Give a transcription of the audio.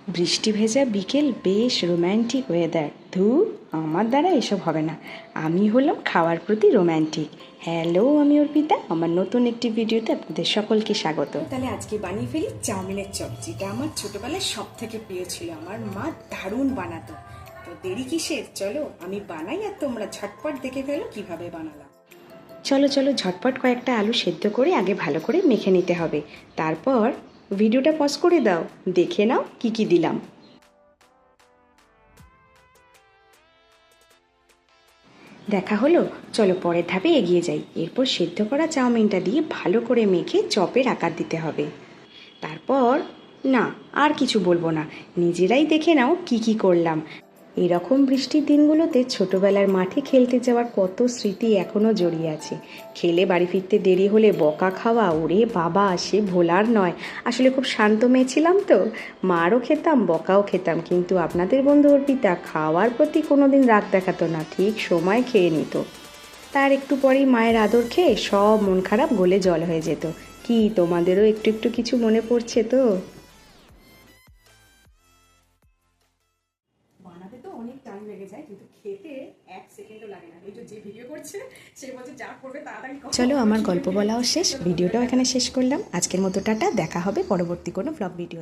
বৃষ্টি ভেজা বিকেল, বেশ রোম্যান্টিক ওয়েদার। আমার দ্বারা এসব হবে না, আমি হলাম খাওয়ার প্রতি রোম্যান্টিক। হ্যালো, আমি অর্পিতা, আমার নতুন একটি ভিডিওতে আপনাদের সকলকে স্বাগত। তাহলে আজকে বানিয়ে ফেলি চাউমিনের চপ, যেটা আমার ছোটোবেলায় সব থেকে প্রিয় ছিল। আমার মা দারুণ বানাতো। তো দেরি কিসের, চলো আমি বানাই আর তোমরা ঝটপট দেখে ফেলো কিভাবে বানালাম। চলো চলো ঝটপট কয়েকটা আলু সেদ্ধ করে আগে ভালো করে মেখে নিতে হবে। তারপর ভিডিওটা পজ করে দাও, দেখে নাও কি কি দিলাম। দেখা হলো, চলো পরের ধাপে এগিয়ে যাই। এরপর সেদ্ধ করা চাউমিনটা দিয়ে ভালো করে মেখে চপের আকার দিতে হবে। তারপর না, আর কিছু বলবো না, নিজেরাই দেখে নাও কি কি করলাম। এরকম বৃষ্টির দিনগুলোতে ছোটোবেলার মাঠে খেলতে যাওয়ার কত স্মৃতি এখনও জড়িয়ে আছে। খেলে বাড়ি ফিরতে দেরি হলে বকা খাওয়া, ওরে বাবা সে ভোলার নয়। আসলে খুব শান্ত মেয়ে ছিলাম তো, মারও খেতাম বকাও খেতাম, কিন্তু আপনাদের বন্ধু অর্পিতা খাওয়ার প্রতি কোনো দিন রাগ দেখাতো না, ঠিক সময় খেয়ে নিত। তার একটু পরেই মায়ের আদর খেয়ে সব মন খারাপ গলে জল হয়ে যেত। কি তোমাদেরও একটু একটু কিছু মনে পড়ছে তো? বানাতে তো অনেক টাইম লেগে যায়, কিন্তু খেতে 1 সেকেন্ডও লাগে না। এই যে ভিডিও করছে সে বলছে যা করবে তাড়াতাড়ি করো। চলো, আমার গল্প বলাও শেষ, ভিডিওটাও এখানে শেষ করলাম। আজকের মতো টাটা, দেখা হবে পরবর্তী কোনো ব্লগ ভিডিও।